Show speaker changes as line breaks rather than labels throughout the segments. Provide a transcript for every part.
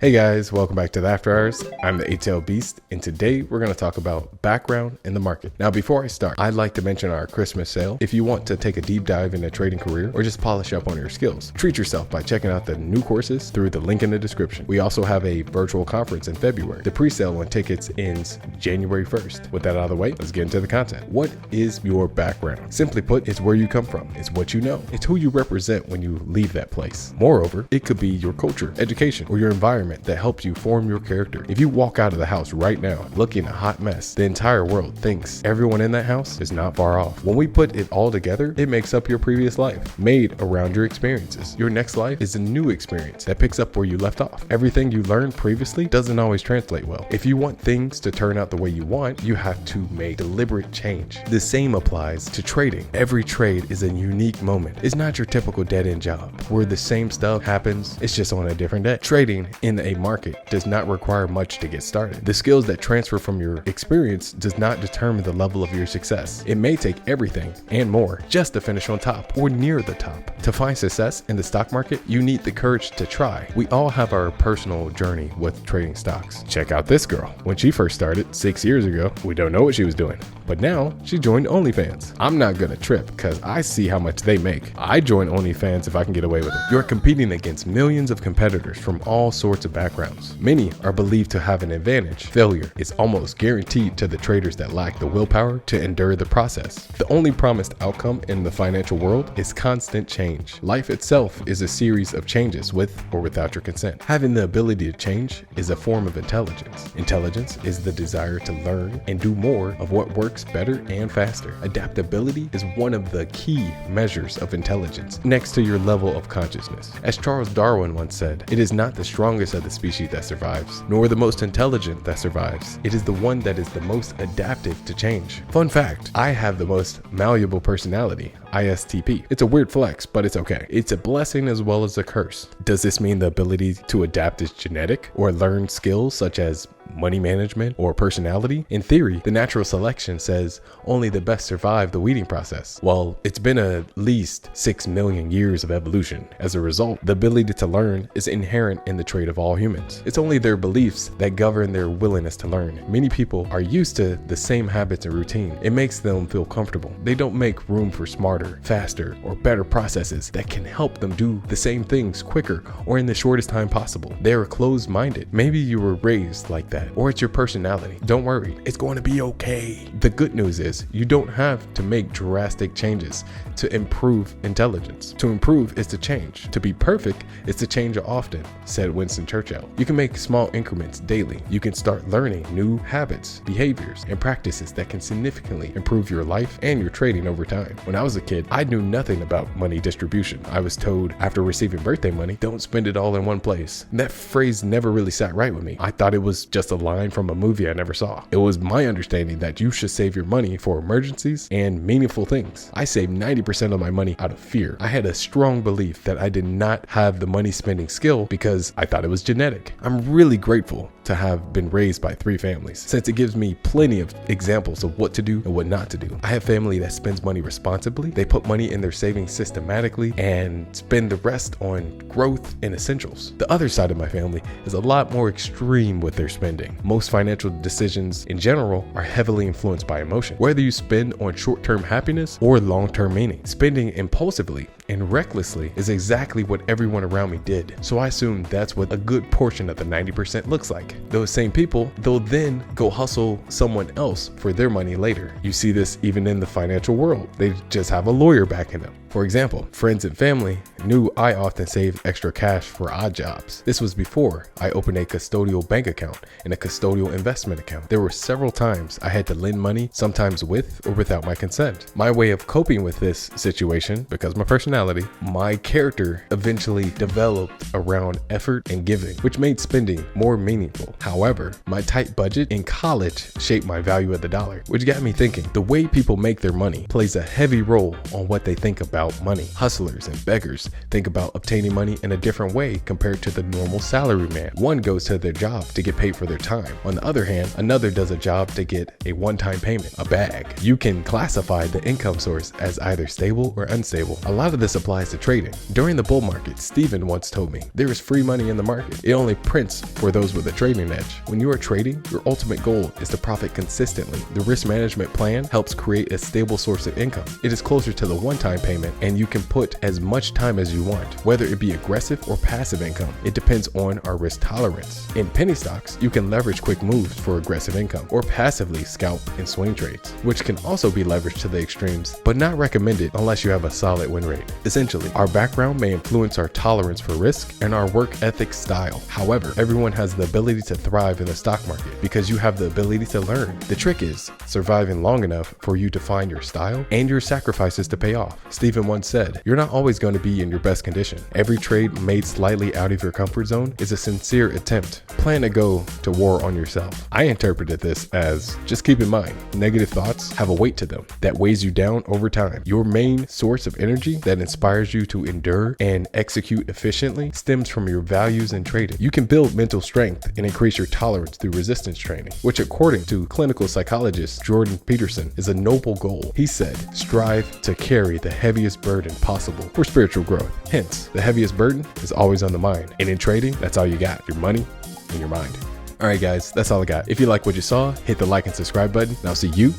Hey guys, welcome back to the After Hours. I'm the ATL Beast, and today we're going to talk about background in the market. Now, before I start, I'd like to mention our Christmas sale. If you want to take a deep dive in a trading career or just polish up on your skills, treat yourself by checking out the new courses through the link in the description. We also have a virtual conference in February. The pre-sale on tickets ends January 1st. With that out of the way, let's get into the content. What is your background? Simply put, it's where you come from. It's what you know. It's who you represent when you leave that place. Moreover, it could be your culture, education, or your environment that helps you form your character. If you walk out of the house right now looking a hot mess, the entire world thinks everyone in that house is not far off. When we put it all together, it makes up your previous life, made around your experiences. Your next life is a new experience that picks up where you left off. Everything you learned previously doesn't always translate well. If you want things to turn out the way you want, you have to make deliberate change. The same applies to trading. Every trade is a unique moment. It's not your typical dead-end job where the same stuff happens, it's just on a different day. Trading in a market does not require much to get started. The skills that transfer from your experience does not determine the level of your success. It may take everything and more just to finish on top or near the top. To find success in the stock market, you need the courage to try. We all have our personal journey with trading stocks. Check out this girl. When she first started 6 years ago, we don't know what she was doing, but now she joined OnlyFans. I'm not gonna trip because I see how much they make. I join OnlyFans if I can get away with it. You're competing against millions of competitors from all sorts of backgrounds. Many are believed to have an advantage. Failure is almost guaranteed to the traders that lack the willpower to endure the process. The only promised outcome in the financial world is constant change. Life itself is a series of changes with or without your consent. Having the ability to change is a form of intelligence. Intelligence is the desire to learn and do more of what works better and faster. Adaptability is one of the key measures of intelligence next to your level of consciousness. As Charles Darwin once said, it is not the strongest of the species that survives, nor the most intelligent that survives. It is the one that is the most adaptive to change. Fun fact, I have the most malleable personality, ISTP. It's a weird flex, but it's okay. It's a blessing as well as a curse. Does this mean the ability to adapt is genetic or learn skills such as money management or personality? In theory, the natural selection says only the best survive the weeding process. Well, it's been at least 6 million years of evolution. As a result, the ability to learn is inherent in the trait of all humans. It's only their beliefs that govern their willingness to learn. Many people are used to the same habits and routine. It makes them feel comfortable. They don't make room for smarter, faster, or better processes that can help them do the same things quicker or in the shortest time possible. They are closed-minded. Maybe you were raised like that, or it's your personality. Don't worry, it's going to be okay. The good news is you don't have to make drastic changes to improve intelligence. To improve is to change. To be perfect is to change often, said Winston Churchill. You can make small increments daily. You can start learning new habits, behaviors, and practices that can significantly improve your life and your trading over time. When I was a kid, I knew nothing about money distribution. I was told after receiving birthday money, don't spend it all in one place. That phrase never really sat right with me. I thought it was just a line from a movie I never saw. It was my understanding that you should save your money for emergencies and meaningful things. I saved 90% of my money out of fear. I had a strong belief that I did not have the money spending skill because I thought it was genetic. I'm really grateful to have been raised by 3 families, since it gives me plenty of examples of what to do and what not to do. I have family that spends money responsibly. They put money in their savings systematically and spend the rest on growth and essentials. The other side of my family is a lot more extreme with their spending. Most financial decisions in general are heavily influenced by emotion, whether you spend on short-term happiness or long-term meaning. Spending impulsively and recklessly is exactly what everyone around me did. So I assume that's what a good portion of the 90% looks like. Those same people, they'll then go hustle someone else for their money later. You see this even in the financial world. They just have a lawyer backing them. For example, friends and family knew I often saved extra cash for odd jobs. This was before I opened a custodial bank account and a custodial investment account. There were several times I had to lend money, sometimes with or without my consent. My way of coping with this situation, because my personality, my character eventually developed around effort and giving, which made spending more meaningful. However, my tight budget in college shaped my value of the dollar, which got me thinking. The way people make their money plays a heavy role on what they think about about money. Hustlers and beggars think about obtaining money in a different way compared to the normal salaryman. One goes to their job to get paid for their time. On the other hand, another does a job to get a one-time payment, a bag. You can classify the income source as either stable or unstable. A lot of this applies to trading. During the bull market, Steven once told me, there is free money in the market. It only prints for those with a trading edge. When you are trading, your ultimate goal is to profit consistently. The risk management plan helps create a stable source of income. It is closer to the one-time payment, and you can put as much time as you want, whether it be aggressive or passive income. It depends on our risk tolerance. In penny stocks, you can leverage quick moves for aggressive income, or passively scalp in swing trades, which can also be leveraged to the extremes, but not recommended unless you have a solid win rate. Essentially, our background may influence our tolerance for risk and our work ethic style. However, everyone has the ability to thrive in the stock market because you have the ability to learn. The trick is surviving long enough for you to find your style and your sacrifices to pay off. Steven once said, you're not always going to be in your best condition. Every trade made slightly out of your comfort zone is a sincere attempt. Plan to go to war on yourself. I interpreted this as, just keep in mind, negative thoughts have a weight to them that weighs you down over time. Your main source of energy that inspires you to endure and execute efficiently stems from your values in trading. You can build mental strength and increase your tolerance through resistance training, which according to clinical psychologist Jordan Peterson is a noble goal. He said, strive to carry the heaviest burden possible for spiritual growth. Hence, the heaviest burden is always on the mind. And in trading, that's all you got, your money and your mind. All right, guys, that's all I got. If you like what you saw, hit the like and subscribe button, and I'll see you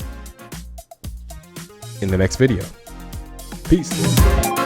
in the next video. Peace.